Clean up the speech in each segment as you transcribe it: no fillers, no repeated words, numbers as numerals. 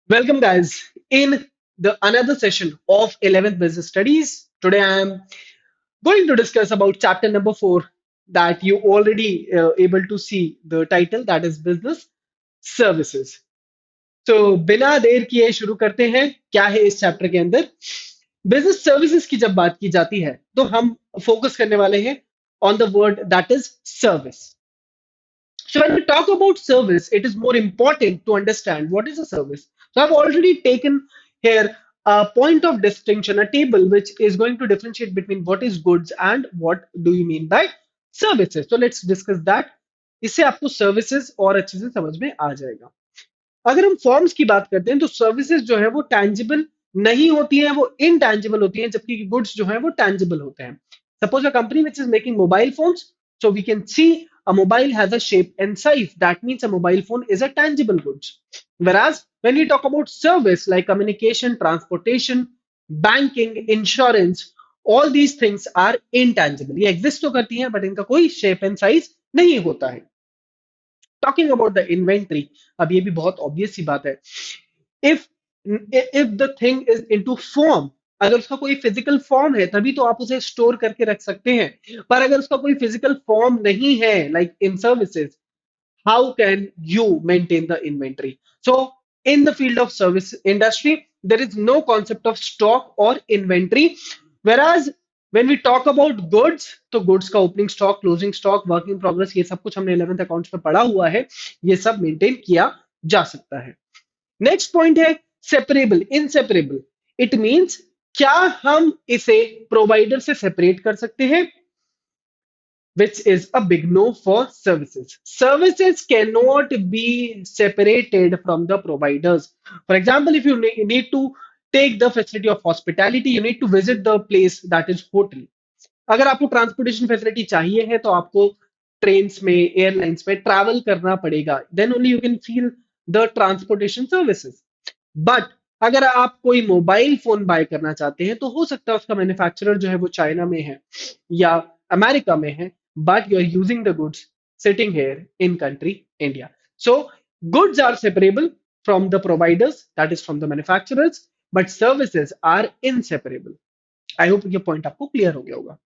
Welcome, guys, in the another session of 11th Business Studies. Today, I am going to discuss about chapter number 4 that you already able to see the title, that is Business Services. तो बिना देर किए शुरू करते हैं क्या है इस chapter के अंदर। बिजनेस सर्विसेज की जब बात की जाती है तो हम फोकस करने वाले हैं on the word that is service. So when we talk about service, it is more important to understand what is a service. So I've already taken here a point of distinction, a table which is going to differentiate between what is goods and what do you mean by services. So let's discuss that. इससे आपको services और अच्छे से समझ में आ जाएगा। अगर हम फॉर्म्स की बात करते हैं तो सर्विसेज जो है वो टैंजिबल नहीं होती है, वो इनटैंजिबल होती है, जबकि गुड्स जो है वो टैंजिबल होते हैं। Suppose a company which is making mobile phones, so we can see a mobile has a shape and size. That means a mobile phone is a tangible goods. Whereas when we talk about service like communication, transportation, banking, insurance, all these things are intangible. ये exist तो करती हैं but इनका कोई shape and size नहीं होता है। Talking about the inventory, अब ये भी बहुत ऑब्वियस सी बात है। If if the thing is into form, अगर उसका कोई फिजिकल फॉर्म है तभी तो आप उसे स्टोर करके रख सकते हैं, पर अगर उसका कोई फिजिकल फॉर्म नहीं है like in services, how can you maintain the inventory? So in the field of service industry, there is no concept of stock or inventory. Whereas when we talk about goods, तो goods का opening stock, closing stock, work in progress, ये सब कुछ हमने 11th accounts में पढ़ा हुआ है, ये सब मेंटेन किया जा सकता है। नेक्स्ट पॉइंट है सेपरेबल, इनसेपरेबल। इट मींस क्या हम इसे प्रोवाइडर से सेपरेट कर सकते हैं, which is a big no for services. Services cannot be separated from the providers. For example, if you need to take the facility of hospitality, you need to visit the place that is hotel. अगर आपको transportation facility चाहिए है तो आपको trains में, airlines में travel करना पड़ेगा, then only you can feel the transportation services. But अगर आप कोई मोबाइल फोन बाय करना चाहते हैं तो हो सकता है उसका मैन्युफैक्चरर जो है वो चाइना में है या अमेरिका में है, but you are using the goods sitting here in country India. So goods are separable from the providers, that is from the manufacturers, but services are inseparable. I hope ये point आपको clear हो गया होगा।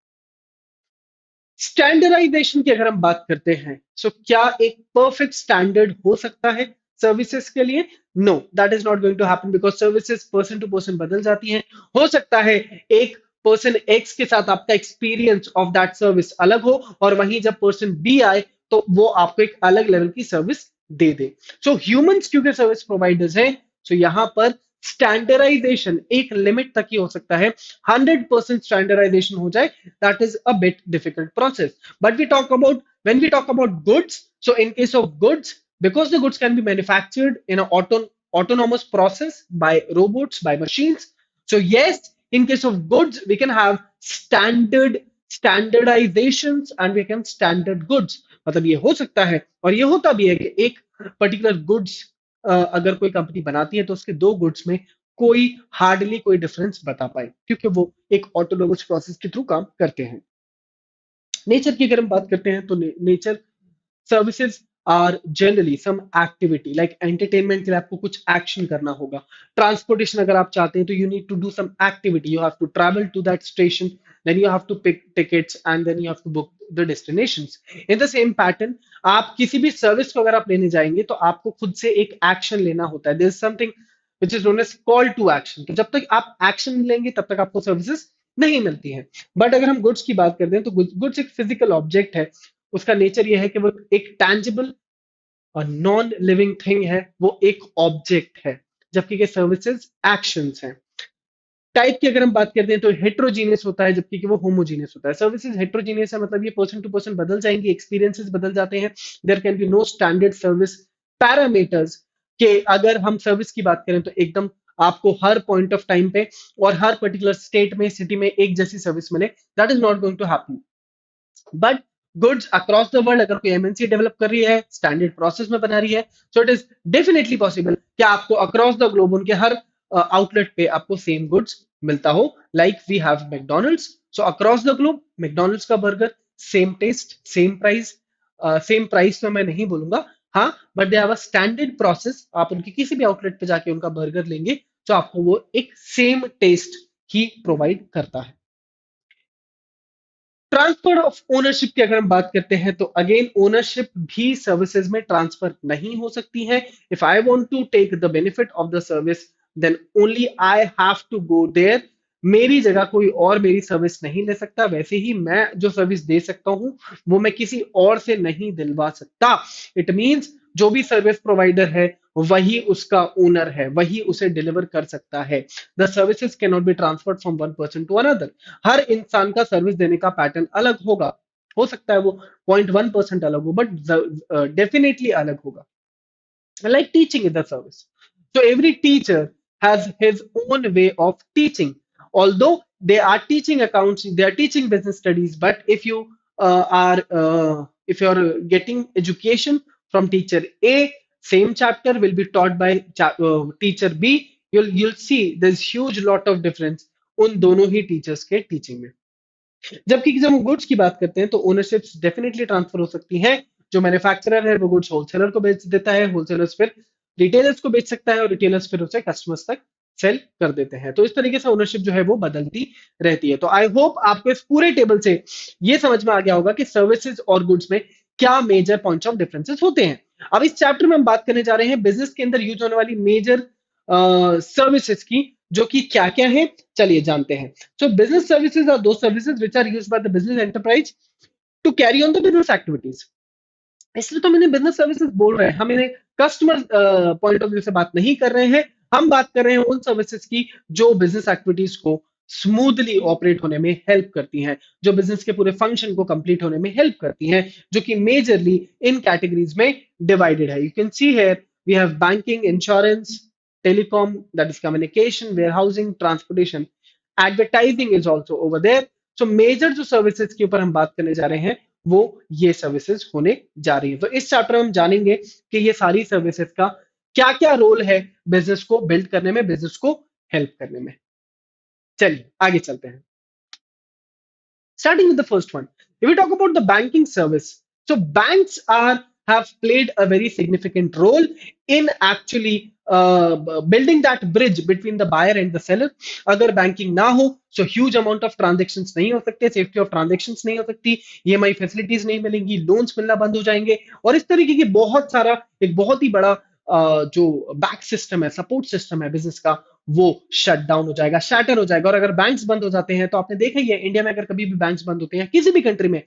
Standardisation की अगर हम बात करते हैं, सो क्या एक परफेक्ट स्टैंडर्ड हो सकता है सर्विसेज के लिए? No, that is not going to happen because services person to person बदल जाती हैं। हो सकता है एक पर्सन एक्स के साथ आपका एक्सपीरियंस ऑफ दैट सर्विस अलग हो और वहीं जब पर्सन बी आए तो वो आपको एक अलग लेवल की सर्विस दे दे। सो ह्यूमंस क्योंकि सर्विस प्रोवाइडर्स हैं, सो यहां पर स्टैंडर्डाइजेशन एक लिमिट तक ही हो सकता है। 100% स्टैंडर्डाइजेशन हो जाए, that is a bit difficult process. But when we talk about goods, so in case of goods, because the goods can be manufactured in an autonomous process by robots, by machines, so yes, in case of goods we can have standardizations and we can standard goods। मतलब ये हो सकता है और ये होता भी है कि एक पर्टिकुलर गुड्स अगर कोई कंपनी बनाती है तो उसके दो गुड्स में कोई हार्डली कोई डिफरेंस बता पाए, क्योंकि वो एक ऑटोनोमस प्रोसेस के थ्रू काम करते हैं। नेचर की अगर हम बात करते हैं तो nature services are generally some activity like entertainment के लिए आपको कुछ एक्शन करना होगा। ट्रांसपोर्टेशन अगर आप चाहते हैं तो you need to do some activity, you have to travel to that station, then you have to pick tickets and then you have to book the destinations. In the same pattern, आप किसी भी service को अगर आप लेने जाएंगे तो आपको खुद से एक एक्शन लेना होता है। There is something which is known as call to action. तो जब तक आप एक्शन लेंगे तब तक आपको सर्विसेज नहीं मिलती है। बट अगर हम गुड्स की बात करते हैं तो गुड्स एक फिजिकल ऑब्जेक्ट है, उसका नेचर ये है कि वो एक टैंजिबल और नॉन लिविंग थिंग है, वो एक ऑब्जेक्ट है, जबकि के सर्विसेज एक्शंस हैं। टाइप की अगर हम बात करते हैं तो हेट्रोजीनियस होता है जबकि कि वो होमोजीनियस होता है। सर्विसेज हेट्रोजीनियस है, मतलब ये पर्सन टू पर्सन बदल जाएंगे, एक्सपीरियंसेस बदल जाते हैं। There can be no standard service parameters के अगर हम सर्विस की बात करें तो एकदम आपको हर पॉइंट ऑफ टाइम पे और हर पर्टिकुलर स्टेट में, सिटी में एक जैसी सर्विस मिले, that is not going to happen. But goods across the world, अगर कोई एमएनसी डेवलप कर रही है, स्टैंडर्ड प्रोसेस में बना रही है, so it is definitely possible कि आपको अक्रॉस द ग्लोब उनके हर आउटलेट पे आपको सेम गुड्स मिलता हो। Like we have McDonald's, so across the globe McDonald's का burger same taste, same price, same price तो मैं नहीं बोलूंगा, हाँ, but they have a standard process. आप उनके किसी भी आउटलेट पे जाके उनका बर्गर लेंगे तो आपको वो एक सेम टेस्ट ही प्रोवाइड करता है। ट्रांसफर ऑफ ओनरशिप की अगर हम बात करते हैं तो अगेन ओनरशिप भी सर्विसेज में ट्रांसफर नहीं हो सकती है। If I want to take the benefit of the service then only I have to go there. मेरी जगह कोई और मेरी सर्विस नहीं ले सकता। वैसे ही मैं जो सर्विस दे सकता हूं वो मैं किसी और से नहीं दिलवा सकता। इट मींस जो भी सर्विस प्रोवाइडर है वही उसका ओनर है, वही उसे डिलीवर कर सकता है। The services can not be transferred from one person to another. हर इंसान का सर्विस देने का पैटर्न अलग होगा। हो सकता है वो 0.1% अलग हो, बट डेफिनेटली अलग होगा। Like teaching is a service. So every teacher has his own way of teaching. Although they are teaching accounts, they are teaching business studies. But if you're getting education from teacher A, same chapter will be taught by teacher B. You'll see there's huge lot of difference उन दोनों ही teachers के teaching में। जबकि जब हम goods की बात करते हैं तो ओनरशिप डेफिनेटली ट्रांसफर हो सकती है। जो मैन्युफैक्चरर है वो गुड्स होलसेलर को बेच देता है, होलसेलर्स फिर रिटेलर्स को बेच सकता है और रिटेलर्स फिर उसे कस्टमर्स तक सेल कर देते हैं। तो इस तरीके से ओनरशिप जो है वो बदलती रहती है। तो आई होप आपको इस पूरे टेबल से ये समझ में आ गया होगा कि सर्विसेज और गुड्स में क्या मेजर पॉइंट्स ऑफ डिफरेंसेस होते हैं। अब इस चैप्टर में हम बात करने जा रहे हैं बिजनेस के अंदर यूज होने वाली मेजर सर्विसेज की, जो कि क्या क्या है चलिए जानते हैं। So business services are those services which are used by the business enterprise to carry on the business activities. इसलिए तो मैंने बिजनेस सर्विसेज बोल रहे हैं, हम इन्हें कस्टमर पॉइंट ऑफ व्यू से बात नहीं कर रहे हैं। हम बात कर रहे हैं उन सर्विसेज की जो बिजनेस एक्टिविटीज को स्मूथली ऑपरेट होने में हेल्प करती हैं, जो बिजनेस के पूरे फंक्शन को कंप्लीट होने में हेल्प करती हैं, जो कि मेजरली इन कैटेगरीज में डिवाइडेड है। You can see here we have banking, insurance, telecom, that is communication, warehousing, transportation, advertising is also over there. So major जो सर्विसेज के ऊपर हम बात करने जा रहे हैं वो ये सर्विसेज होने जा रही है। तो इस चैप्टर में हम जानेंगे कि ये सारी सर्विसेज का क्या क्या रोल है बिजनेस को बिल्ड करने में, बिजनेस को हेल्प करने में। चलिए आगे चलते हैं। Starting with the first one, if we talk about the banking service, so banks are have played a very significant role in actually building that bridge between the buyer and the seller. अगर banking ना हो so huge amount of transactions नहीं हो सकते, safety of transactions नहीं हो सकती, EMI facilities नहीं मिलेंगी, लोन्स मिलना बंद हो जाएंगे और इस तरीके की बहुत सारा एक बहुत ही बड़ा जो बैक सिस्टम है, सपोर्ट सिस्टम है बिजनेस का, वो शट डाउन हो जाएगा, शैटर हो जाएगा। और अगर बैंक्स बंद हो जाते हैं तो आपने देखा ही है इंडिया में अगर कभी भी बैंक्स बंद होते हैं किसी भी कंट्री में,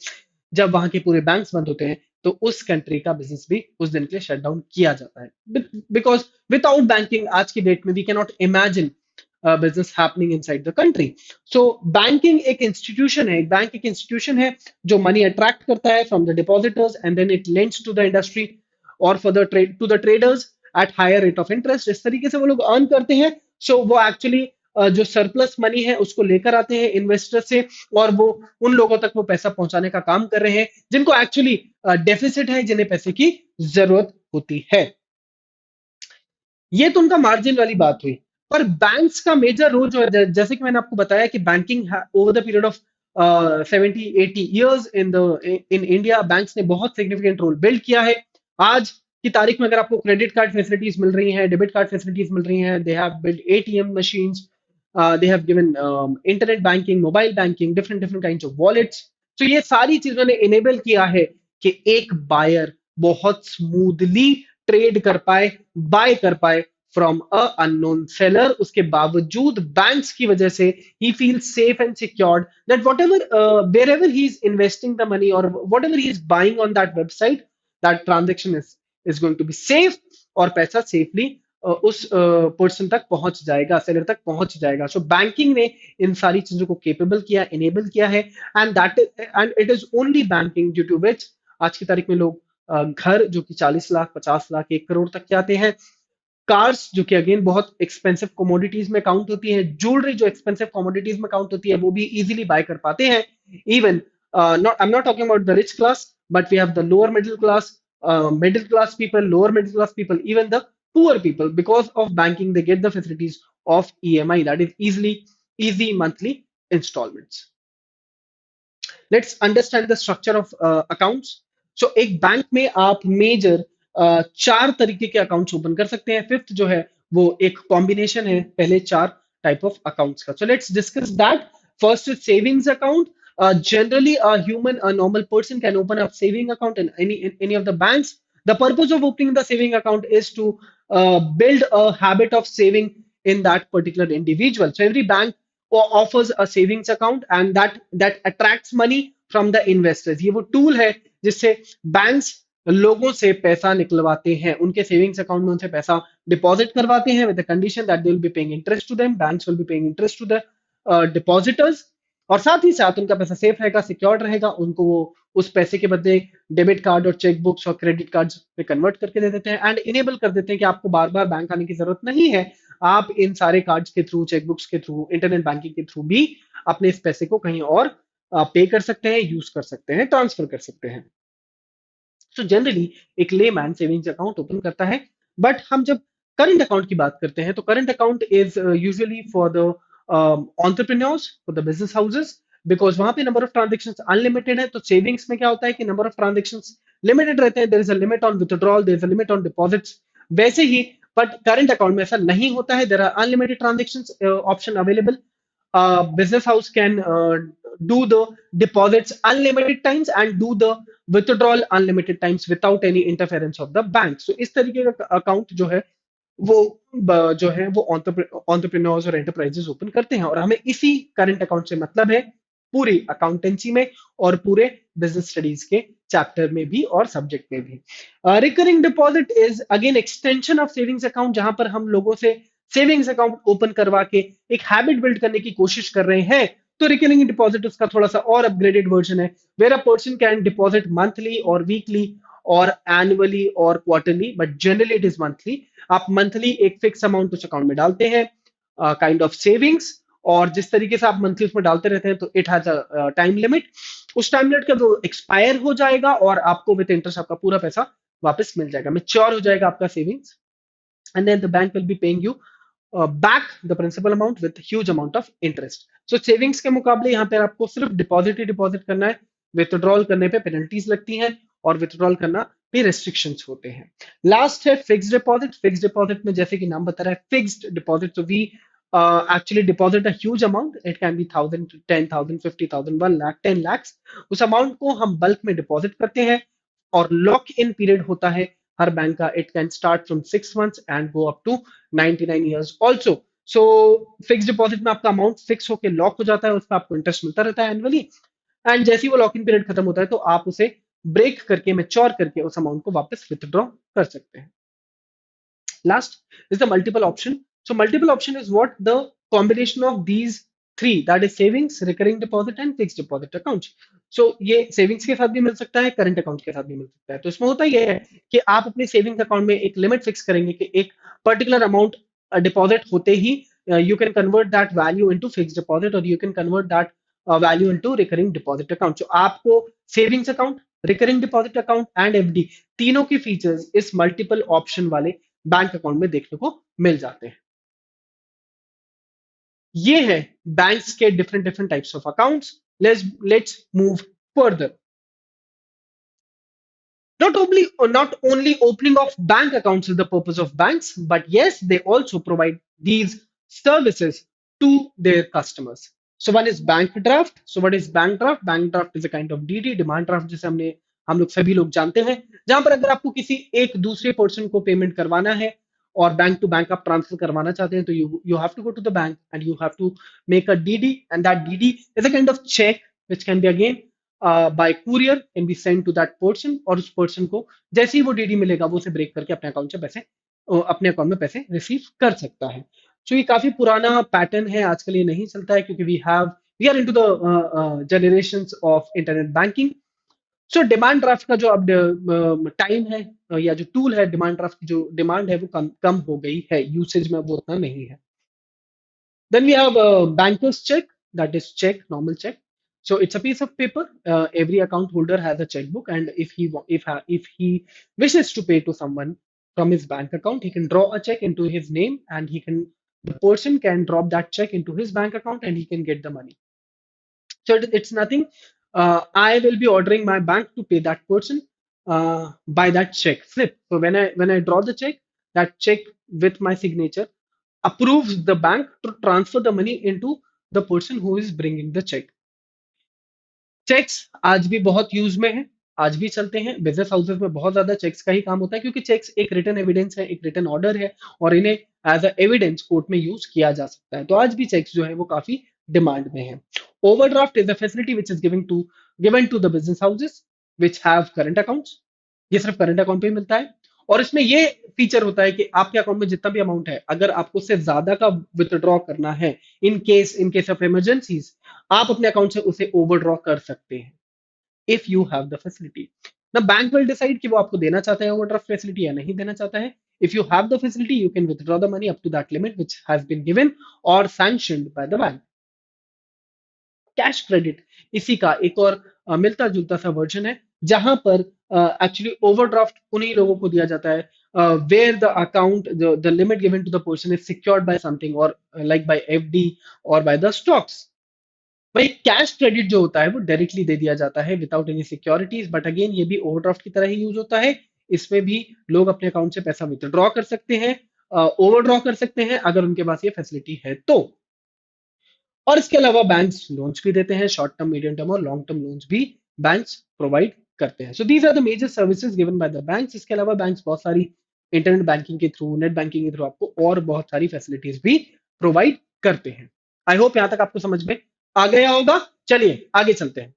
जब वहां के पूरे बैंक्स बंद होते हैं तो उस कंट्री का बिजनेस भी उस दिन के लिए शट डाउन किया जाता है। बिकॉज विदाउट बैंकिंग आज की डेट में we can not imagine business happening inside the country. So banking एक इंस्टीट्यूशन है, एक बैंक एक इंस्टीट्यूशन है जो मनी अट्रैक्ट करता है from the depositors and then it lends to the industry और for the trade to the traders at higher rate of interest. इस तरीके से वो लोग अर्न करते हैं। सो वो एक्चुअली जो सरप्लस मनी है उसको लेकर आते हैं इन्वेस्टर से और वो उन लोगों तक वो पैसा पहुंचाने का काम कर रहे हैं जिनको एक्चुअली डेफिसिट है, जिन्हें पैसे की जरूरत होती है। ये तो उनका मार्जिन वाली बात हुई। पर बैंक्स का मेजर रोल जो है, जैसे कि मैंने आपको बताया कि banking over the period of 70-80 years in India banks ने बहुत सिग्निफिकेंट रोल बिल्ड किया है। आज की तारीख में अगर आपको क्रेडिट कार्ड फैसिलिटीज मिल रही हैं, डेबिट कार्ड फैसिलिटीज मिल रही हैं, they have build ATM machines, they have given internet banking, mobile banking, different different kinds of wallets. तो ये सारी चीजों ने इनेबल किया है कि एक बायर बहुत स्मूथली ट्रेड कर पाए, बाय कर पाए फ्रॉम अ अननोन सेलर। उसके बावजूद बैंक्स की वजह से ही feel safe and secured that whatever wherever he is investing the money और whatever he is buying on that website, that transaction is going to be safe और पैसा safely उस person तक पहुंच जाएगा, seller तक पहुंच जाएगा। सो बैंकिंग ने इन सारी चीजों को केपेबल किया, इनेबल किया है and that and it is only banking due to which आज की तारीख में लोग घर जो कि 40 लाख, 50 लाख, 1 करोड़ तक के आते हैं, कार्स जो कि अगेन बहुत एक्सपेंसिव कमोडिटीज में काउंट होती है, ज्वेलरी जो एक्सपेंसिव कमोडिटीज में काउंट होती है वो भी इजीली बाय कर पाते हैं। Even not I am not talking about the rich class but we have the lower middle class people, lower middle class people, even the poor people, because of banking they get the facilities of EMI, that is easy monthly installments. Let's understand the structure of accounts. So एक bank में आप major चार तरीके के accounts open कर सकते हैं। Fifth जो है वो एक कॉम्बिनेशन है पहले चार टाइप ऑफ अकाउंट्स का। So let's discuss that. First is savings account. Generally, a normal person can open a saving account in any of the banks. The purpose of opening the saving account is to build a habit of saving in that particular individual. So every bank offers a savings account, and that attracts money from the investors. ये वो tool है जिससे banks लोगों से पैसा निकलवाते हैं, उनके savings account में उनसे पैसा डिपॉजिट करवाते हैं with the condition that they will be paying interest to them, banks will be paying interest to the depositors, और साथ ही साथ उनका पैसा सेफ रहेगा, सिक्योर्ड रहेगा, उनको वो उस पैसे के बदले डेबिट कार्ड और चेक बुक्स और क्रेडिट कार्ड्स में कन्वर्ट करके दे देते हैं एंड इनेबल कर देते हैं कि आपको बार बार बैंक आने की जरूरत नहीं है। आप इन सारे कार्ड्स के थ्रू, चेक बुक्स के थ्रू, इंटरनेट बैंकिंग के थ्रू भी अपने इस पैसे को कहीं और पे कर सकते हैं, यूज कर सकते हैं, ट्रांसफर कर सकते हैं। सो जनरली एक लेमैन सेविंग्स अकाउंट ओपन करता है। बट हम जब करंट अकाउंट की बात करते हैं तो current account is usually for the entrepreneurs, for the business houses, because वहां पे नंबर ऑफ ट्रांजेक्शन्स अनलिमिटेड है। तो सेविंग्स में क्या होता है कि नंबर ऑफ ट्रांजेक्शन्स लिमिटेड रहते हैं, there is a limit on withdrawal, there is a limit on deposits, वैसे ही बट करंट अकाउंट में ऐसा नहीं होता है, there are unlimited transactions option available. Business house can do the deposits unlimited times and do the withdrawal unlimited times without any interference of the bank. So इस तरीके का अकाउंट जो है वो जो है वो entrepreneurs और enterprises ओपन करते हैं, और हमें इसी करंट अकाउंट से मतलब है पूरी अकाउंटेंसी में और पूरे बिजनेस स्टडीज के चैप्टर में भी और सब्जेक्ट में भी. Recurring deposit is again extension of savings account, जहां पर हम लोगों से सेविंग्स अकाउंट ओपन करवा के एक हैबिट बिल्ड करने की कोशिश कर रहे हैं. तो रिकरिंग डिपॉजिट उसका थोड़ा सा और अपग्रेडेड वर्जन है, where a person can deposit monthly और वीकली और एनुअली और quarterly, but generally it is monthly. आप मंथली एक फिक्स अमाउंट उस अकाउंट में डालते हैं, काइंड ऑफ सेविंग्स, और जिस तरीके से आप मंथली उसमें डालते रहते हैं तो it has a time limit. उस टाइम लिमिट का वो एक्सपायर हो जाएगा और आपको विद इंटरेस्ट आपका पूरा पैसा वापस मिल जाएगा, मेच्योर हो जाएगा आपका savings, and then the bank will be paying you back the principal amount with huge amount of interest. So savings के मुकाबले यहाँ पे आपको सिर्फ डिपॉजिट ही डिपॉजिट करना है, विथड्रॉल करने पे पेनल्टीज लगती हैं और विथड्रॉल करना पे रेस्ट्रिक्शंस होते हैं. लास्ट है फिक्स्ड डिपॉजिट. फिक्स्ड डिपॉजिट में जैसे कि नाम बता रहा है फिक्स्ड डिपॉजिट, तो we actually deposit a huge amount. It can be 1,000, 10,000, 50,000, 1 lakh, 10 lakhs. उस अमाउंट को हम बल्क में डिपॉजिट करते हैं और लॉक इन पीरियड होता है हर बैंक का. It can start from 6 months and go up to 99 years also. So fix deposit में आपका अमाउंट फिक्स होकर लॉक हो जाता है, उस पर आपको इंटरेस्ट मिलता रहता है एनुअली, एंड जैसे ही वो लॉक इन पीरियड खत्म होता है तो आप उसे ब्रेक करके, मेच्योर करके उस अमाउंट को वापस विथड्रॉ कर सकते हैं. Last is the multiple option. So multiple option is what? The combination of these three, that is savings, recurring deposit and fixed deposit accounts. So ये सेविंग्स के साथ भी मिल सकता है, करंट अकाउंट के साथ भी मिल सकता है. तो इसमें होता ये है कि आप अपने सेविंग्स अकाउंट में एक लिमिट फिक्स करेंगे कि एक पर्टिकुलर अमाउंट डिपॉजिट होते ही you can convert that value into fixed deposit और you can convert that value into recurring deposit account. So आपको savings account, recurring deposit account and FD, तीनों के फीचर्स इस मल्टीपल ऑप्शन वाले bank account में देखने को मिल जाते हैं. ये है बैंक्स के different different types of accounts. Let's move further. Not only opening of bank accounts is the purpose of banks, but yes, they also provide these services to their customers. So one is bank draft. So what is bank draft? Bank draft is a kind of DD, demand draft, जिसे हम लोग सभी लोग जानते हैं, जहां पर अगर आपको किसी एक दूसरे पर्सन को पेमेंट करवाना है और बैंक टू बैंक आप ट्रांसफर करवाना चाहते हैं तो you have to go to the bank and you have to make a DD, and that DD is a kind of cheque which can be again by courier can be send to that person, और उस person को जैसे ही वो DD मिलेगा वो उसे break करके अपने अकाउंट से पैसे अपने अकाउंट में पैसे रिसीव कर सकता है. सो ये काफी पुराना पैटर्न है, आजकल ये नहीं चलता है क्योंकि we are into the generations of internet banking. So demand draft का जो अब टाइम है या जो टूल है, डिमांड ड्राफ्ट की जो डिमांड है वो कम कम हो गई है, यूसेज में वो उतना नहीं है. Then we have a banker's check, that is check, normal check. So it's a piece of paper. Every account holder has a checkbook, and if he wishes to pay to someone from his bank account, he can draw a check into his name, and the person can drop that check into his bank account, and he can get the money. So it's nothing. I will be ordering my bank to pay that person. by that check slip. So when I draw the check, that check with my signature approves the bank to transfer the money into the person who is bringing the check. Cheques आज भी बहुत use में है, आज भी चलते हैं business houses में, बहुत ज्यादा चेक्स का ही काम होता है क्योंकि चेक्स एक रिटर्न एविडेंस है, एक रिटर्न ऑर्डर है, और इन्हें एज अ एविडेंस कोर्ट में यूज किया जा सकता है। तो आज भी चेक्स जो है वो काफी डिमांड में है। Overdraft is a facility which is given to the business houses which have current accounts. ये सिर्फ करंट अकाउंट पे ही मिलता है, और इसमें ये फीचर होता है कि आपके अकाउंट में जितना भी अमाउंट है, अगर आपको उससे ज्यादा का विथड्रॉ करना है इन केस ऑफ इमरजेंसीज, आप अपने अकाउंट से उसे ओवरड्रॉ कर सकते हैं if you have the facility. The bank will decide कि वो आपको देना चाहता है ओवरड्राफ्ट फैसिलिटी या नहीं देना चाहता है। If you have the facility you can withdraw the money up to that limit which has been given और sanctioned by the bank. Cash credit इसी का एक और मिलता जुलता सा वर्जन है, जहां पर एक्चुअली ओवरड्राफ्ट उन्हीं लोगों को दिया जाता है where the account the limit given to the person is secured by something, और लाइक बाय एफडी और बाय द स्टॉक्स। भाई कैश क्रेडिट जो होता है वो डायरेक्टली दे दिया जाता है without any securities, but again ये भी ओवरड्राफ्ट की तरह ही यूज होता है। इसमें भी लोग अपने अकाउंट से पैसा विथड्रॉ कर सकते हैं, ओवरड्रॉ कर सकते हैं अगर उनके पास ये फैसिलिटी है तो। और इसके अलावा बैंक्स लोन्स भी देते हैं, शॉर्ट टर्म, मीडियम टर्म और लॉन्ग टर्म लोन्स भी बैंक्स प्रोवाइड करते हैं। So these are the major services given by the banks. इसके अलावा बैंक्स बहुत सारी इंटरनेट बैंकिंग के थ्रू, नेट बैंकिंग के थ्रू आपको और बहुत सारी फैसिलिटीज भी प्रोवाइड करते हैं। आई होप यहां तक आपको समझ में आ गया होगा। चलिए आगे चलते हैं।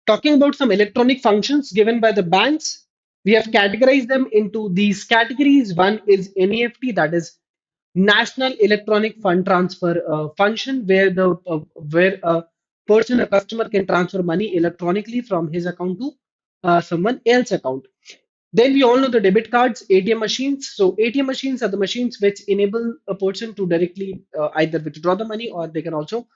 Talking about some electronic functions given by the banks, we have categorized them into these categories. One is NEFT, that is National Electronic Fund Transfer function, where a person, a customer, can transfer money electronically from his account to someone else's account. Then we all know the debit cards, ATM machines. So ATM machines are the machines which enable a person to directly either withdraw the money, or they can also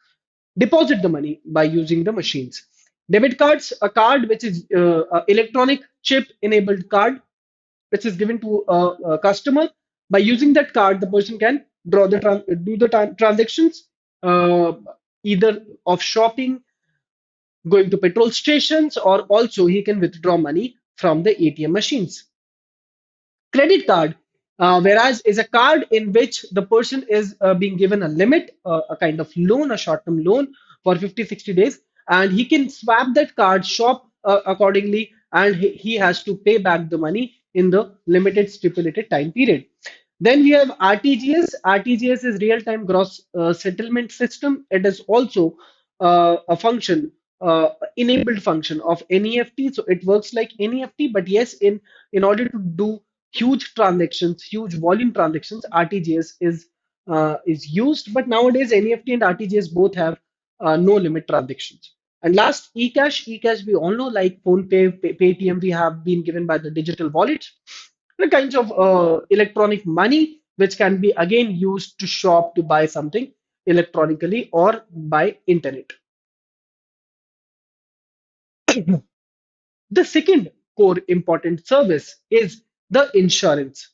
deposit the money by using the machines. Debit cards, a card which is electronic chip enabled card which is given to a customer. By using that card, the person can do the transactions, uh, either of shopping, going to petrol stations, or also he can withdraw money from the ATM machines. Credit card, whereas is a card in which the person is being given a limit, a kind of loan, a short-term loan for 50, 60 days, and he can swap that card, shop accordingly, and he has to pay back the money in the limited stipulated time period. Then we have RTGS. RTGS is real-time gross settlement system. It is also a function, enabled function of NEFT. So it works like NEFT, but yes, in order to do huge transactions, huge volume transactions, RTGS is used. But nowadays, NEFT and RTGS both have no limit transactions. And last, eCash. eCash, we all know, like PhonePe, Paytm, we have been given by the digital wallets, the kinds of electronic money which can be again used to shop, to buy something electronically or by internet. The second core important service is the insurance.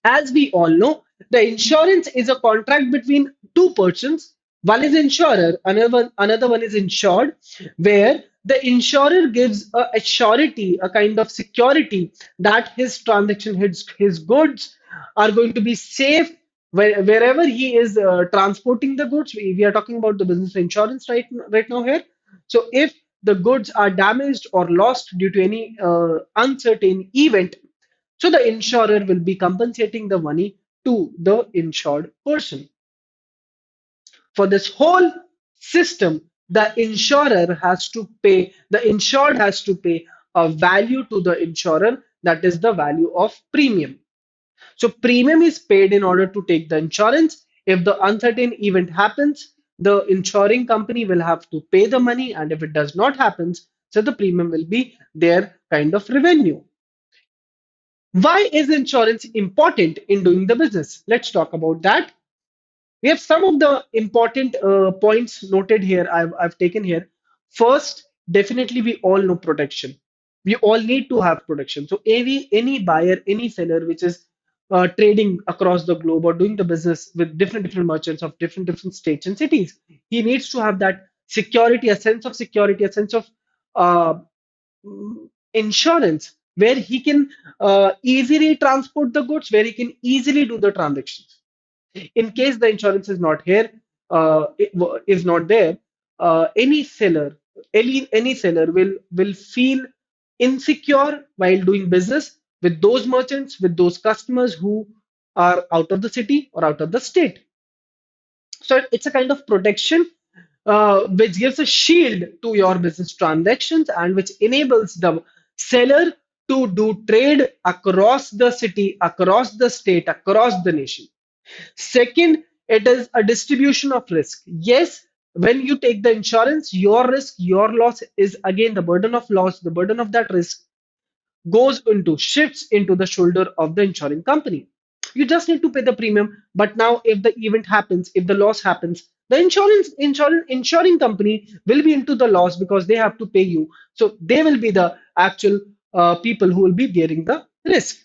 As we all know, the insurance is a contract between two persons. One is insurer, another one is insured, where the insurer gives a surety, a kind of security that his transaction, his goods are going to be safe wherever he is transporting the goods. We are talking about the business insurance right now here. So if the goods are damaged or lost due to any uncertain event, so the insurer will be compensating the money to the insured person. For this whole system, the insured has to pay a value to the insurer, that is the value of premium. So premium is paid in order to take the insurance. If the uncertain event happens, the insuring company will have to pay the money, and if it does not happen, so the premium will be their kind of revenue. Why is insurance important in doing the business? Let's talk about that. We have some of the important points noted here. I've taken here. First, definitely we all know protection. We all need to have protection. So any buyer, any seller which is trading across the globe or doing the business with different merchants of different states and cities. He needs to have that security, a sense of security, a sense of uh, insurance where he can easily transport the goods, where he can easily do the transactions. In case the insurance is not here, is not there, any seller, any seller will feel insecure while doing business with those merchants, with those customers who are out of the city or out of the state. So it's a kind of protection which gives a shield to your business transactions and which enables the seller to do trade across the city, across the state, across the nation. Second, it is a distribution of risk. Yes, when you take the insurance, your risk, your loss is again the burden of loss, the burden of that risk goes into shifts into the shoulder of the insuring company. You just need to pay the premium. But now, if the event happens, if the loss happens, the insuring company will be into the loss because they have to pay you. So they will be the actual people who will be bearing the risk.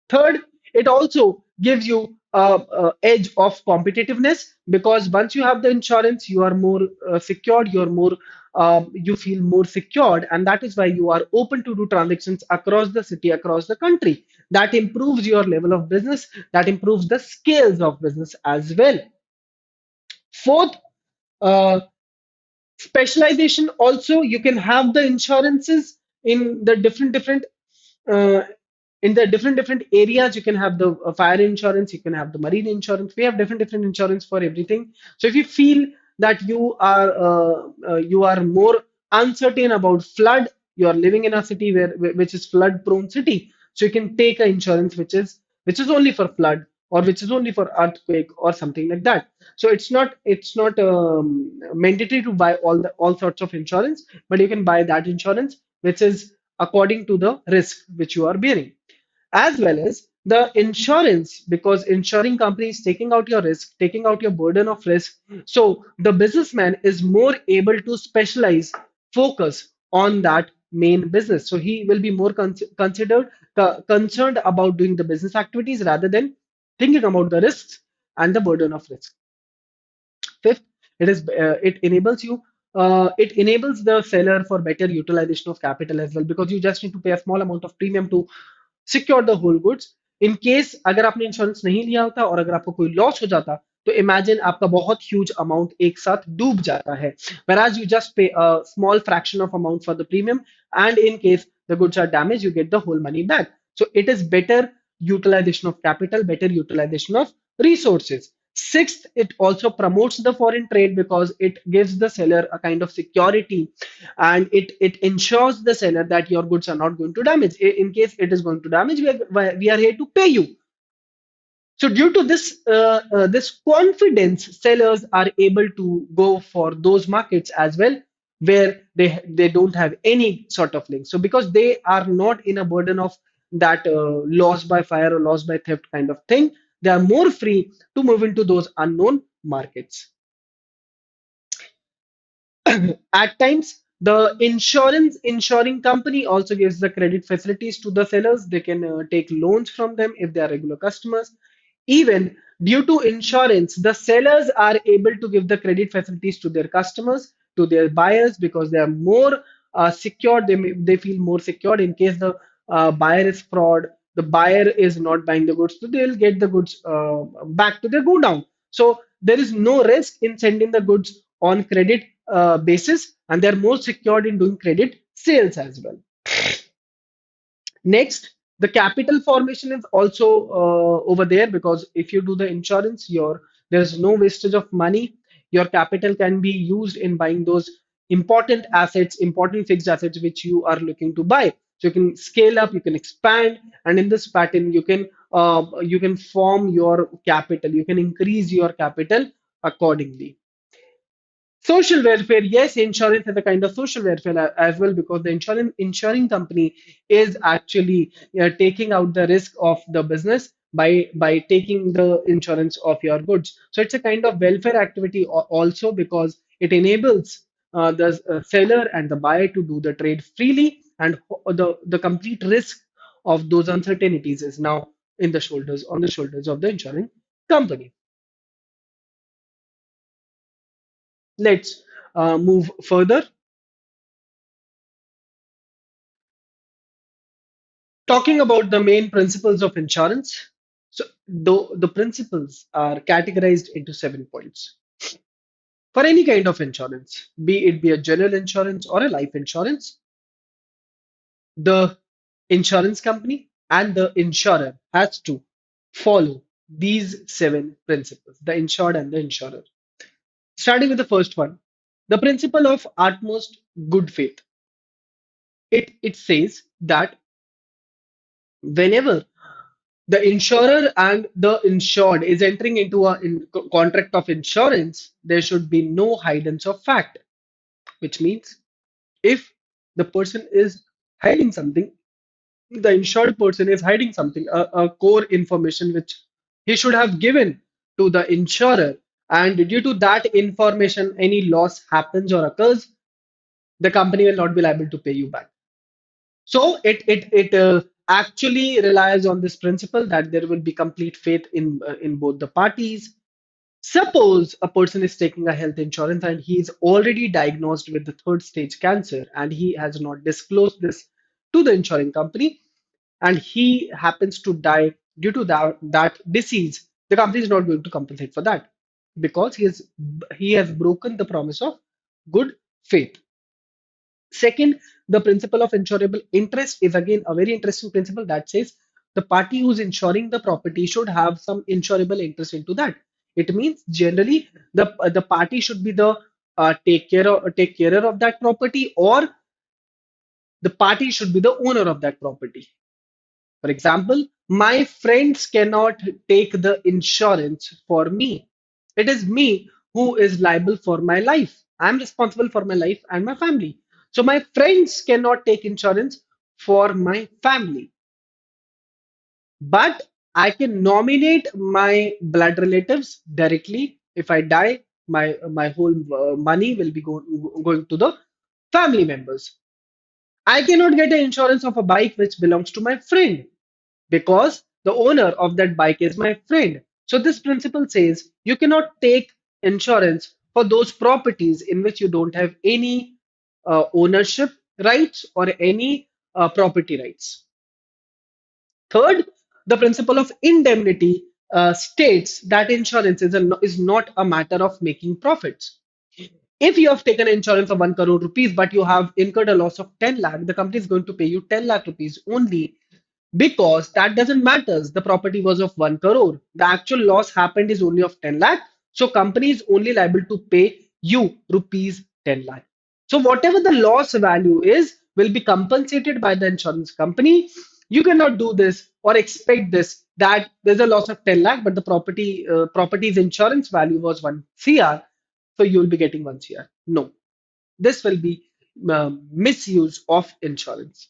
Third, it also gives you a edge of competitiveness because once you have the insurance, you are more secured, you're more you feel more secured, and that is why you are open to do transactions across the city, across the country. That improves your level of business, that improves the scales of business as well. Fourth, uh, specialization. Also, you can have the insurances in the different uh, in the different areas. You can have the fire insurance, you can have the marine insurance. We have different insurance for everything. So if you feel that you are more uncertain about flood, you are living in a city which is flood prone city, so you can take an insurance which is only for flood or which is only for earthquake or something like that. So it's not mandatory to buy all sorts of insurance, but you can buy that insurance which is according to the risk which you are bearing, as well as the insurance, because insuring company is taking out your risk, taking out your burden of risk. So the businessman is more able to specialize, focus on that main business. So he will be more concerned about doing the business activities rather than thinking about the risks and the burden of risk. Fifth, it enables the seller for better utilization of capital as well, because you just need to pay a small amount of premium to secure the whole goods. In case अगर आपने insurance नहीं लिया होता और अगर आपको कोई loss हो जाता, तो इमेजिन आपका बहुत ह्यूज अमाउंट एक साथ डूब जाता है, whereas you just pay a small fraction of amount for the premium, and in case the goods are damaged, you get the whole money back. So it is better utilization of capital, better utilization of resources. Sixth, it also promotes the foreign trade because it gives the seller a kind of security, and it ensures the seller that your goods are not going to damage. In case it is going to damage, we are here to pay you. So due to this confidence, sellers are able to go for those markets as well where they don't have any sort of link. So because they are not in a burden of that loss by fire or loss by theft kind of thing, they are more free to move into those unknown markets. At times, the insuring company also gives the credit facilities to the sellers. They can take loans from them if they are regular customers. Even due to insurance, the sellers are able to give the credit facilities to their customers, to their buyers, because they are more secure. They feel more secured in case the buyer is fraud. The buyer is not buying the goods, so they'll get the goods back to their go down. So there is no risk in sending the goods on credit basis, and they're more secured in doing credit sales as well. Next, the capital formation is also over there, because if you do the insurance, there's no wastage of money. Your capital can be used in buying those important assets, important fixed assets which you are looking to buy. So you can scale up, you can expand, and in this pattern, you can form your capital, you can increase your capital accordingly. Social welfare, yes, insurance is a kind of social welfare as well, because the insuring company is actually taking out the risk of the business by taking the insurance of your goods. So it's a kind of welfare activity also, because it enables the seller and the buyer to do the trade freely, and the complete risk of those uncertainties is now in the shoulders on the shoulders of the insurance company. Let's move further. Talking about the main principles of insurance. So, though the principles are categorized into 7 points. For any kind of insurance, be it be a general insurance or a life insurance, the insurance company and the insurer has to follow these 7 principles, the insured and the insurer. Starting with the first one, the principle of utmost good faith. It says that whenever the insurer and the insured is entering into a contract of insurance, there should be no hidance of fact, which means if the person is hiding something, the insured person is hiding something, a core information which he should have given to the insurer, and due to that information, any loss happens or occurs, the company will not be liable to pay you back. So it actually relies on this principle that there will be complete faith in both the parties. Suppose a person is taking a health insurance and he is already diagnosed with the third stage cancer and he has not disclosed this to the insurance company, and he happens to die due to that disease. The company is not going to compensate for that because he has broken the promise of good faith. Second, the principle of insurable interest is again a very interesting principle that says the party who's insuring the property should have some insurable interest into that. It means generally the party should be the take carer of that property, or the party should be the owner of that property. For example, my friends cannot take the insurance for me. It is me who is liable for my life. I'm responsible for my life and my family. So my friends cannot take insurance for my family. But I can nominate my blood relatives directly. If I die, my whole money will be going to the family members. I cannot get an insurance of a bike which belongs to my friend because the owner of that bike is my friend. So this principle says you cannot take insurance for those properties in which you don't have any ownership rights or any property rights. Third, the principle of indemnity states that insurance is not a matter of making profits. If you have taken insurance of 1 crore rupees, but you have incurred a loss of 10 lakh, the company is going to pay you 10 lakh rupees only, because that doesn't matter. The property was of 1 crore. The actual loss happened is only of 10 lakh. So company is only liable to pay you rupees 10 lakh. So whatever the loss value is will be compensated by the insurance company. You cannot do this or expect this that there's a loss of 10 lakh, but the property's insurance value was 1 CR. So you'll be getting 1 CR. No, this will be misuse of insurance.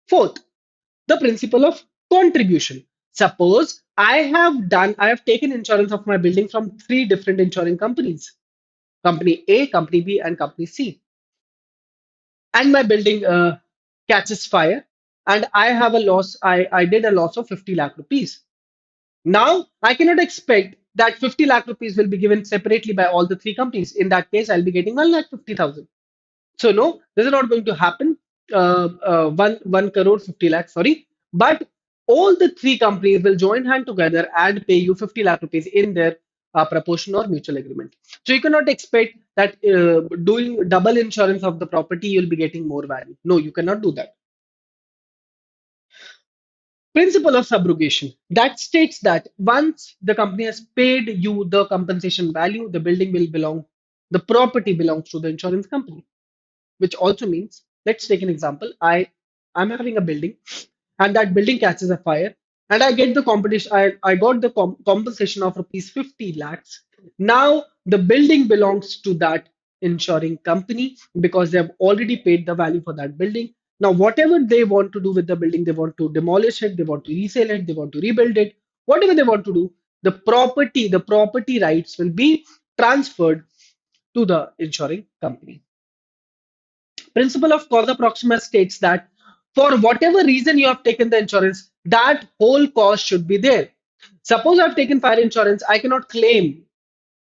Fourth, the principle of contribution. Suppose I have taken insurance of my building from three different insurance companies, company A, company B, and company C. And my building catches fire, and I have a loss. I did a loss of 50 lakh rupees. Now, I cannot expect that 50 lakh rupees will be given separately by all the three companies. In that case, I'll be getting 1,50,000. So no, this is not going to happen. One crore 50 lakh, sorry. But all the three companies will join hand together and pay you 50 lakh rupees in their proportion or mutual agreement. So you cannot expect that doing double insurance of the property, you'll be getting more value. No, you cannot do that. Principle of subrogation that states that once the company has paid you the compensation value, the building will belong, the property belongs to the insurance company, which also means, let's take an example. I'm having a building and that building catches a fire, and I get the competition. I got the compensation of rupees 50 lakhs. Now the building belongs to that insuring company because they have already paid the value for that building. Now whatever they want to do with the building, they want to demolish it, they want to resell it, they want to rebuild it, whatever they want to do, the property rights will be transferred to the insuring company. Principle of causa proxima states that For whatever reason you have taken the insurance, that whole cost should be there. Suppose I've taken fire insurance, I cannot claim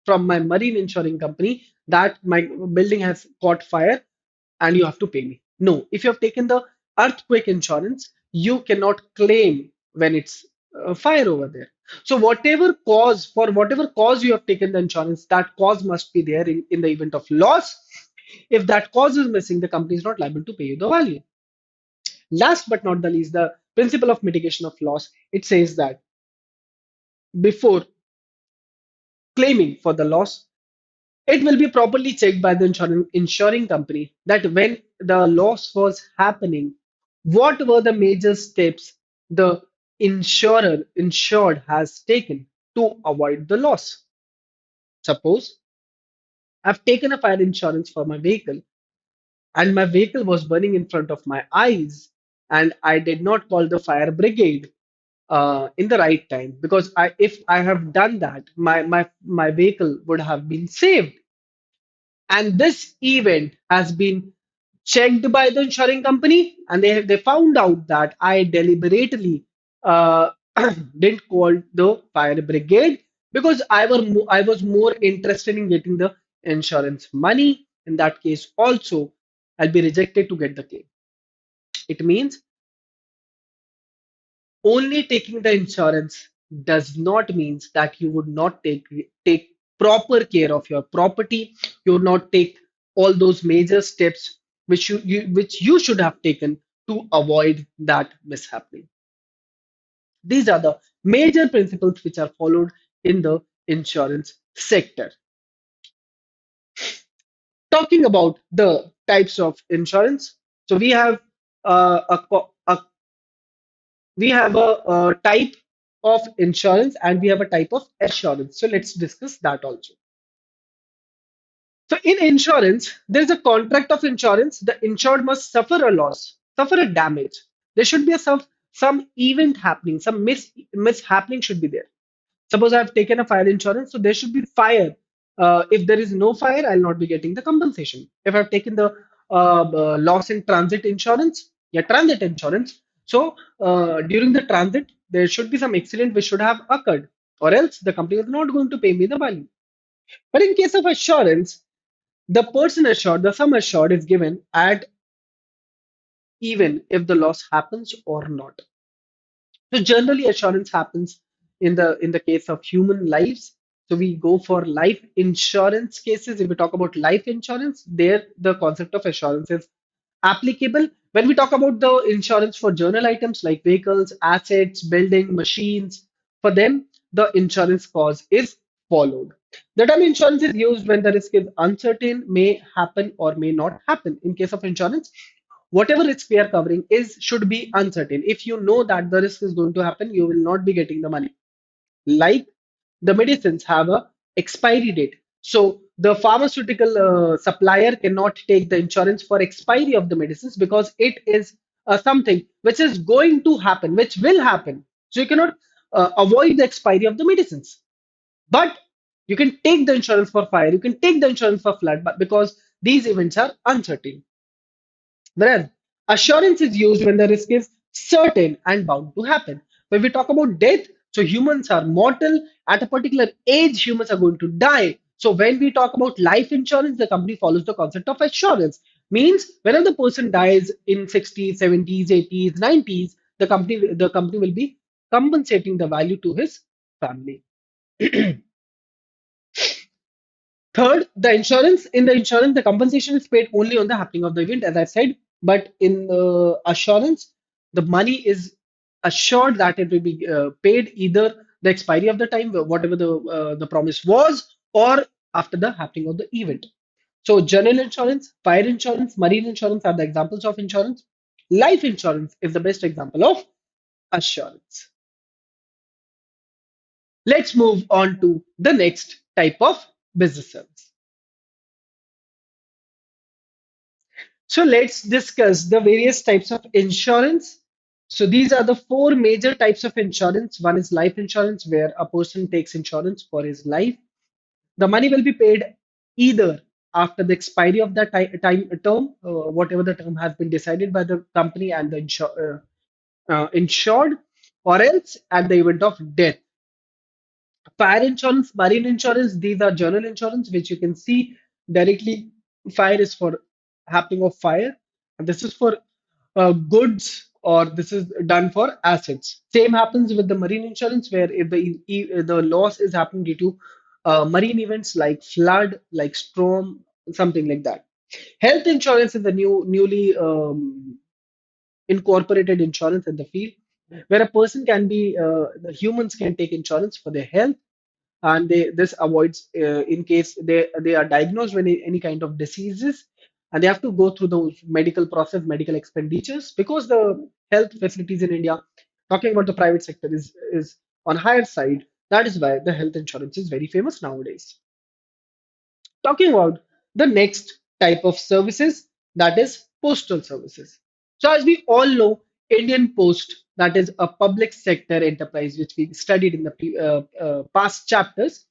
from my marine insuring company that my building has caught fire and you have to pay me. No, if you have taken the earthquake insurance, you cannot claim when it's fire over there. So for whatever cause you have taken the insurance, that cause must be there in the event of loss. If that cause is missing, the company is not liable to pay you the value. Last but not the least, the principle of mitigation of loss, it says that before claiming for the loss, it will be properly checked by the insuring company that when the loss was happening, what were the major steps the insured has taken to avoid the loss. Suppose I've taken a fire insurance for my vehicle and my vehicle was burning in front of my eyes and I did not call the fire brigade in the right time because if I have done that, my vehicle would have been saved. And this event has been checked by the insuring company, and they found out that I deliberately uh, didn't call the fire brigade because I was more interested in getting the insurance money. In that case, also I'll be rejected to get the claim. It means only taking the insurance does not means that you would not take proper care of your property. You would not take all those major steps which you should have taken to avoid that mishappening. These are the major principles which are followed in the insurance sector. Talking about the types of insurance, so we have a type of insurance and we have a type of assurance. So let's discuss that also. So in insurance, there is a contract of insurance. The insured must suffer a loss, suffer a damage. There should be some event happening, some mishappening should be there. Suppose I've taken a fire insurance, so there should be fire. If there is no fire, I'll not be getting the compensation. If I've taken the loss in transit insurance, yeah, transit insurance. So during the transit, there should be some accident which should have occurred, or else the company is not going to pay me the value. But in case of assurance, the person assured, the sum assured is given at even if the loss happens or not. So generally, assurance happens in the case of human lives. So we go for life insurance cases. If we talk about life insurance, there the concept of assurance is applicable. When we talk about the insurance for journal items like vehicles, assets, building, machines, for them the insurance cause is followed. The term insurance is used when the risk is uncertain, may happen or may not happen. In case of insurance, whatever risk we are covering is should be uncertain. If you know that the risk is going to happen, you will not be getting the money. Like the medicines have a expiry date, so the pharmaceutical supplier cannot take the insurance for expiry of the medicines because it is something which is going to happen, which will happen. So you cannot avoid the expiry of the medicines, but you can take the insurance for fire, you can take the insurance for flood, but because these events are uncertain. Whereas assurance is used when the risk is certain and bound to happen. When we talk about death, so humans are mortal. At a particular age, humans are going to die. So when we talk about life insurance, the company follows the concept of assurance. Means whenever the person dies in 60s, 70s, 80s, 90s, the company will be compensating the value to his family. Third, the insurance, the compensation is paid only on the happening of the event, as I said. But in assurance, the money is assured that it will be paid either the expiry of the time, whatever the promise was, or after the happening of the event. So, general insurance, fire insurance, marine insurance are the examples of insurance. Life insurance is the best example of assurance. Let's move on to the next type of business service. So let's discuss the various types of insurance. So these are the four major types of insurance. One is life insurance, where a person takes insurance for his life. The money will be paid either after the expiry of that time term, whatever the term has been decided by the company and the insured, or else at the event of death. Fire insurance, marine insurance, these are general insurance, which you can see directly. Fire is for happening of fire, and this is for goods, or this is done for assets. Same happens with the marine insurance, where if the loss is happening due to marine events like flood, like storm, something like that. Health insurance is the newly incorporated insurance in the field, where a person can be the humans can take insurance for their health, and this avoids in case they are diagnosed with any kind of diseases, and they have to go through those medical process, medical expenditures, because the health facilities in India, talking about the private sector, is on higher side. That is why the health insurance is very famous nowadays. Talking about the next type of services, that is postal services. So as we all know, Indian Post, that is a public sector enterprise, which we studied in the past chapters.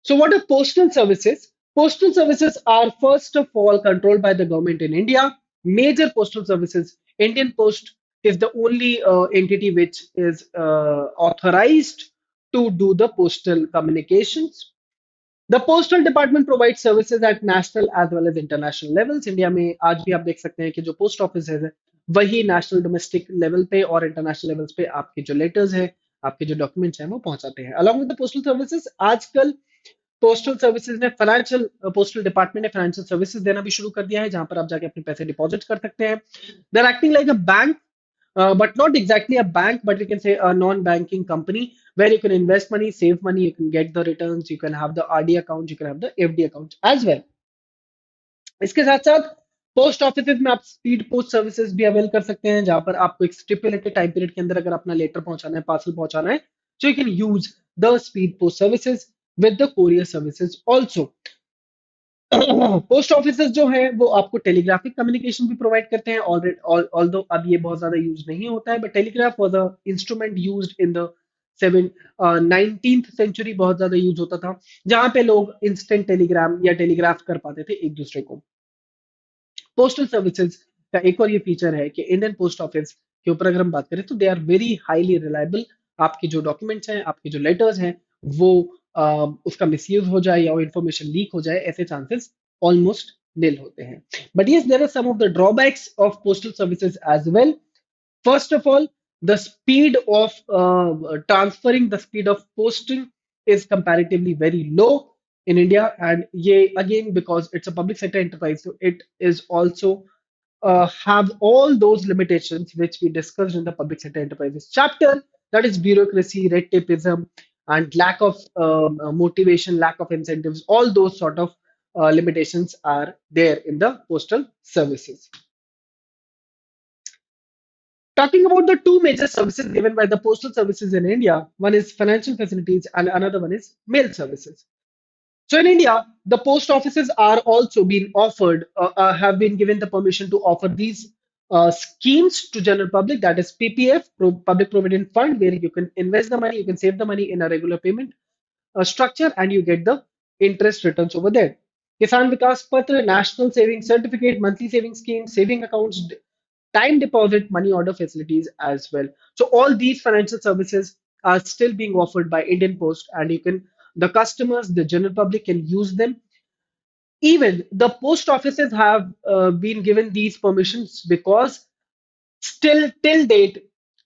So, what are postal services? Postal services are first of all controlled by the government in India. Major postal services, Indian Post is the only entity which is authorized to do the postal communications. The postal department provides services at national as well as international levels. India में आज भी आप देख सकते हैं कि जो post office है वही नेशनल डोमेस्टिक लेवल पे और इंटरनेशनल लेवल्स पे आपके जो लेटर्स है, आपके जो डॉक्यूमेंट्स हैं वो पहुंचाते हैं. Along with the postal services, आजकल पोस्टल सर्विसेज ने फाइनेंशियल पोस्टल डिपार्टमेंट ने फाइनेंशियल सर्विसेज देना भी शुरू कर दिया है, जहां पर आप जाके अपने पैसे डिपॉजिट कर सकते हैं. They are acting like a bank, but not exactly a bank, but you can say a non-banking company where you can invest money, save money, you can get the returns, you can have the RD account, you can have the FD account as well. इसके साथ साथ post office में आप speed post services भी avail कर सकते हैं, जहां पर आपको एक स्टिपुलेटेड टाइम पीरियड के अंदर अगर अपना लेटर पहुंचाना है, पार्सल पहुंचाना है, so you can use the speed post services with the courier services also. Post office जो है वो आपको टेलीग्राफिक कम्युनिकेशन भी प्रोवाइड करते हैं. ऑलरेडी ऑल्दो अब ये बहुत ज्यादा यूज नहीं होता है, but telegraph was a instrument used in the seven 19th century. बहुत ज्यादा यूज होता था, जहां पे लोग इंस्टेंट टेलीग्राम या टेलीग्राफ कर पाते थे एक दूसरे को. पोस्टल सर्विसेज का एक और ये फीचर है कि इंडियन पोस्ट ऑफिस के ऊपर अगर हम बात करें तो they are very highly reliable. आपके जो डॉक्यूमेंट्स हैं, आपके जो लेटर्स हैं, वो उसका मिसयूज हो जाए या वो इंफॉर्मेशन लीक हो जाए, ऐसे चांसेस ऑलमोस्ट नील होते हैं. But yes, there are some of the drawbacks of postal services as well. First of all, the speed of transferring, the speed of posting is comparatively very low in India. And yeah, again, because it's a public sector enterprise, so it is also have all those limitations which we discussed in the public sector enterprises chapter. That is bureaucracy, red tapeism, and lack of motivation, lack of incentives. All those sort of limitations are there in the postal services. Talking about the two major services given by the postal services in India, one is financial facilities and another one is mail services. So in India, the post offices are also being offered, have been given the permission to offer these schemes to general public. That is PPF, Public Provident Fund, where you can invest the money, you can save the money in a regular payment structure, and you get the interest returns over there. Kisan Vikas Patra, National Savings Certificate, monthly saving scheme, saving accounts, time deposit, money order facilities as well. So all these financial services are still being offered by Indian Post, and you can the customers, the general public can use them. Even the post offices have been given these permissions because still till date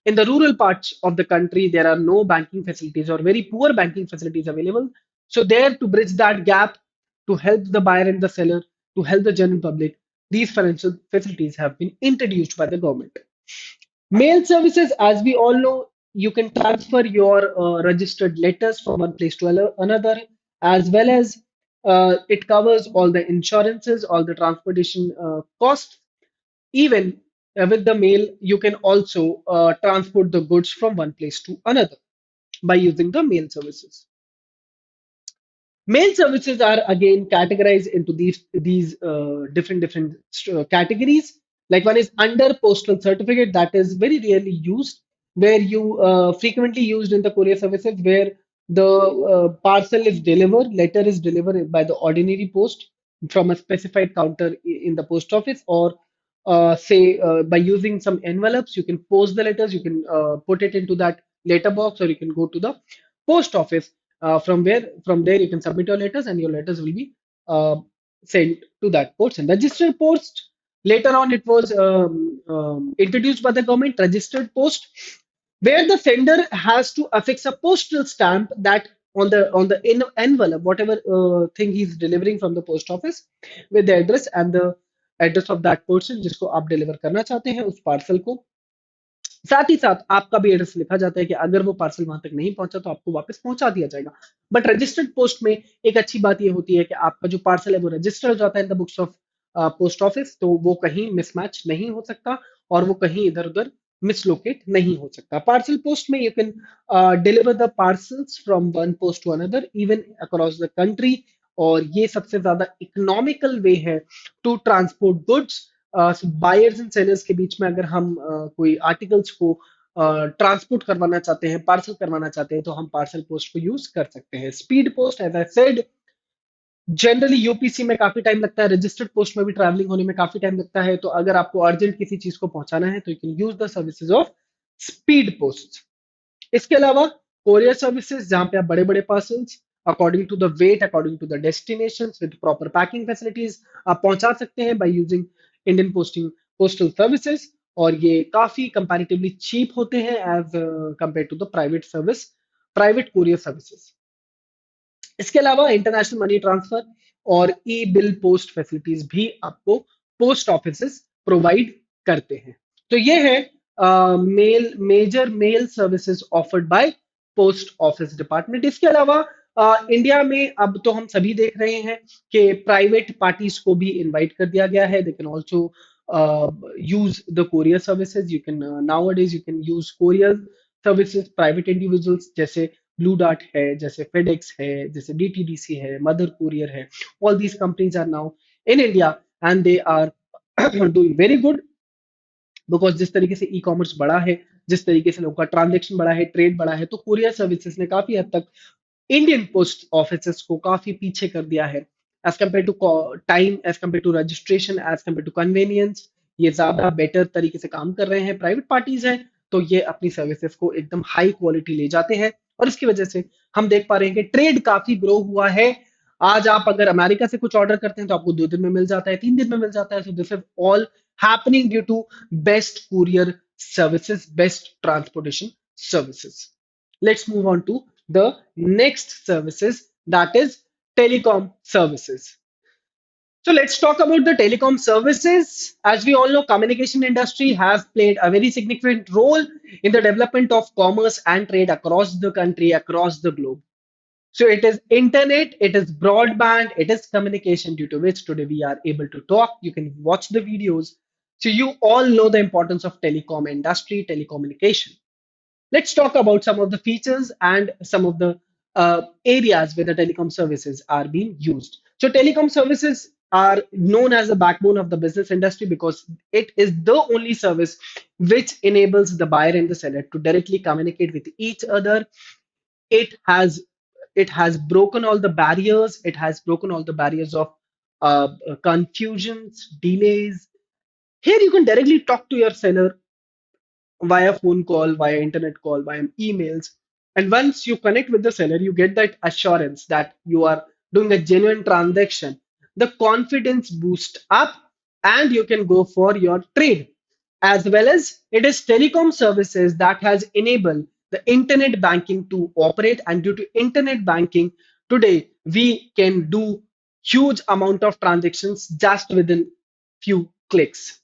in the rural parts of the country there are no banking facilities or very poor banking facilities available. So there, to bridge that gap, to help the buyer and the seller, to help the general public, these financial facilities have been introduced by the government. Mail services, as we all know, you can transfer your registered letters from one place to another, as well as it covers all the insurances, all the transportation costs. Even with the mail, you can also transport the goods from one place to another by using the mail services. Mail services are again categorized into these different categories. Like one is under postal certificate, that is very rarely used, where you frequently used in the courier services, where the parcel is delivered, letter is delivered by the ordinary post. from a specified counter in the post office, or say by using some envelopes you can post the letters, you can put it into that letter box, or you can go to the post office, from there you can submit your letters and your letters will be uh, sent to that person. Registered post, later on it was introduced by the government, registered post, where the sender has to affix a postal stamp that on the envelope, whatever thing he's delivering from the post office, with the address and the address of that person जिसको आप deliver करना चाहते हैं उस parcel को। साथ ही साथ आपका भी एड्रेस लिखा जाता है कि अगर वो पार्सल वहां तक नहीं पहुंचा तो आपको वापस पहुंचा दिया जाएगा। बट रजिस्टर्ड पोस्ट में एक अच्छी बात ये होती है कि आपका जो पार्सल है वो रजिस्टर हो जाता है in the books of post office, तो वो कहीं मिसमैच नहीं हो सकता और वो कहीं इधर उधर मिसलोकेट नहीं हो सकता। पार्सल पोस्ट में you can deliver the parcels from one post to another even across the country, और ये सबसे ज्यादा इकोनॉमिकल वे है to transport goods. Buyers and sellers के बीच में अगर हम कोई आर्टिकल्स को ट्रांसपोर्ट करवाना चाहते हैं, पार्सल करवाना चाहते हैं, तो हम पार्सल पोस्ट को यूज कर सकते हैं। Speed post, as I said, generally UPC में काफी टाइम लगता है, रजिस्टर्ड पोस्ट में भी ट्रैवलिंग होने में काफी टाइम लगता है, तो अगर आपको अर्जेंट किसी चीज को पहुंचाना है तो you can use the services of speed post. इसके अलावा कोरियर सर्विसेज, जहां पे आप बड़े बड़े parcels according to the weight, according to the destination with proper packing facilities आप पहुंचा सकते हैं by using Indian postal services, और ये काफी कंपैरेटिवली चीप होते हैं as compare to the private courier services. इसके अलावा इंटरनेशनल मनी ट्रांसफर और ई बिल पोस्ट फैसिलिटीज भी आपको पोस्ट ऑफिसेस प्रोवाइड करते हैं। तो ये है major mail services offered by post office department. इसके अलावा इंडिया में अब तो हम सभी देख रहे हैं कि प्राइवेट पार्टीज को भी इनवाइट कर दिया गया है। They can also use the courier services, you can nowadays you can use courier services. Private individuals जैसे ब्लू डार्ट है, जैसे फेडेक्स है, जैसे डीटीडीसी है, मदर कुरियर है, all these companies are now in India and they are doing very good, because जिस तरीके से ई कॉमर्स बढ़ा है, जिस तरीके से लोगों का ट्रांजेक्शन बढ़ा है, ट्रेड बढ़ा है, तो कुरियर सर्विसेज ने काफी हद तक इंडियन पोस्ट ऑफिसेस को काफी पीछे कर दिया है as compare to time, as compare to registration, as compare to convenience. ये ज्यादा बेटर तरीके से काम कर रहे हैं। प्राइवेट पार्टीज हैं तो ये अपनी सर्विसेज को एकदम हाई क्वालिटी ले जाते हैं, और इसकी वजह से हम देख पा रहे हैं कि ट्रेड काफी ग्रो हुआ है। आज आप अगर अमेरिका से कुछ ऑर्डर करते हैं तो आपको 2 दिन में मिल जाता है, 3 दिन में मिल जाता है। So this is all happening due to best courier services, best transportation services. Let's move on to the next services, that is telecom services. So let's talk about the telecom services. As we all know, communication industry has played a very significant role in the development of commerce and trade across the country, across the globe. So it is internet, it is broadband, it is communication, due to which today we are able to talk. You can watch the videos. So you all know the importance of telecom industry, telecommunication. Let's talk about some of the features and some of the areas where the telecom services are being used. So, telecom services are known as the backbone of the business industry because it is the only service which enables the buyer and the seller to directly communicate with each other. It has it has broken all the barriers. It has broken all the barriers of confusions, delays. Here, you can directly talk to your seller via phone call, via internet call, via emails. And once you connect with the seller, you get that assurance that you are doing a genuine transaction. The confidence boost up and you can go for your trade. As well as it is telecom services that has enabled the internet banking to operate. And due to internet banking, today we can do huge amount of transactions just within few clicks.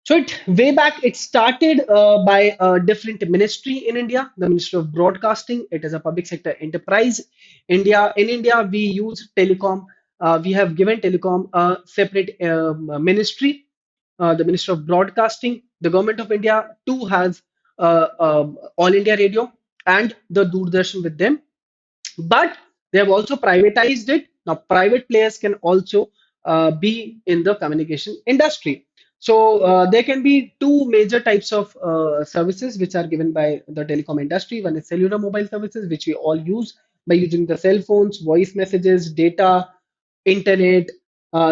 So way back, it started by a different ministry in India, the Ministry of Broadcasting. It is a public sector enterprise. In India, we use telecom. We have given telecom a separate ministry, the Ministry of Broadcasting. The government of India too has All India Radio and the Doordarshan with them, but they have also privatized it. Now private players can also be in the communication industry. So there can be two major types of services which are given by the telecom industry. One is cellular mobile services, which we all use by using the cell phones, voice messages, data, internet.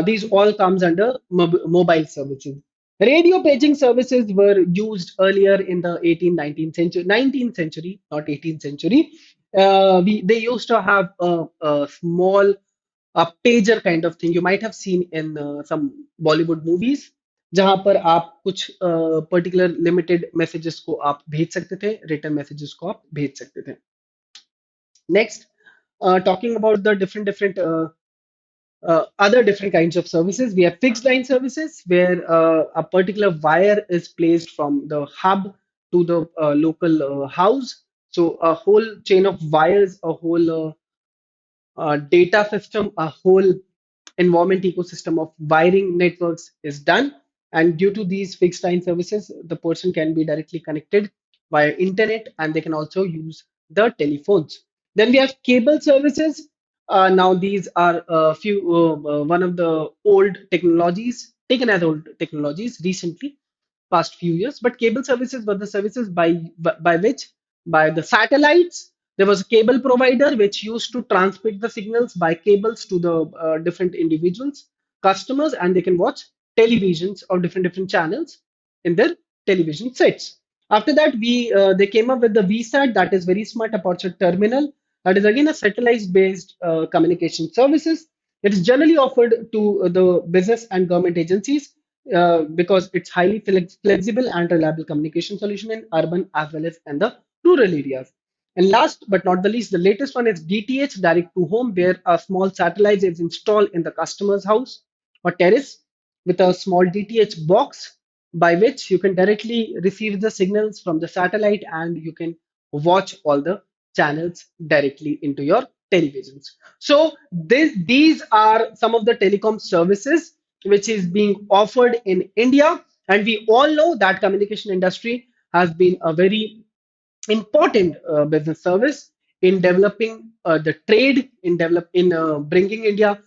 These all comes under mobile services. Radio paging services were used earlier in the 18th, 19th century, 19th century, not 18th century. They used to have a small pager kind of thing. You might have seen in some Bollywood movies, जहां पर आप कुछ particular limited messages को आप भेज सकते थे, return messages को आप भेज सकते थे. Next, talking about the other different kinds of services, we have fixed line services where a particular wire is placed from the hub to the local house. So a whole chain of wires, a whole data system, a whole environment ecosystem of wiring networks is done. And due to these fixed line services, the person can be directly connected via internet and they can also use the telephones. Then we have cable services. Now these are one of the old technologies, taken as old technologies recently, past few years. But cable services were the services by which, by the satellites, there was a cable provider which used to transmit the signals by cables to the different individuals, customers, and they can watch televisions of different channels in their television sets. After that, we they came up with the VSAT, that is very smart aperture terminal. That is again a satellite-based communication services. It is generally offered to the business and government agencies because it's highly flexible and reliable communication solution in urban as well as in the rural areas. And last but not the least, the latest one is DTH, direct to home, where a small satellite is installed in the customer's house or terrace with a small DTH box by which you can directly receive the signals from the satellite and you can watch all the channels directly into your televisions. So these are some of the telecom services which is being offered in India. And we all know that communication industry has been a very important business service in developing the trade, in bringing India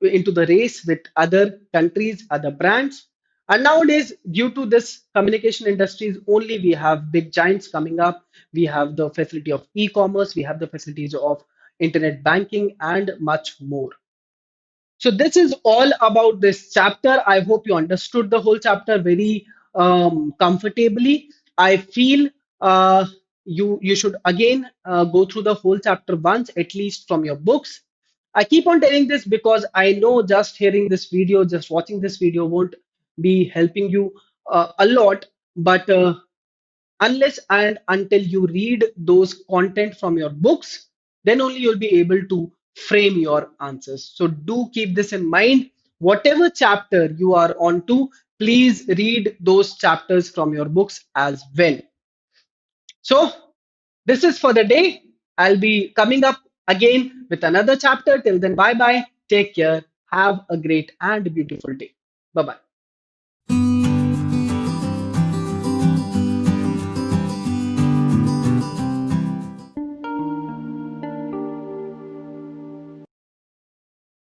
into the race with other countries, other brands. And nowadays, due to this communication industries, only we have big giants coming up. We have the facility of e-commerce, we have the facilities of internet banking, and much more. So this is all about this chapter. I hope you understood the whole chapter very comfortably. I feel you should again go through the whole chapter once, at least from your books. I keep on telling this because I know just hearing this video, just watching this video won't be helping you a lot. But unless and until you read those content from your books, then only you'll be able to frame your answers. So do keep this in mind. Whatever chapter you are on to, please read those chapters from your books as well. So this is for the day. I'll be coming up again with another chapter. Till then, bye bye. Take care. Have a great and beautiful day. Bye bye.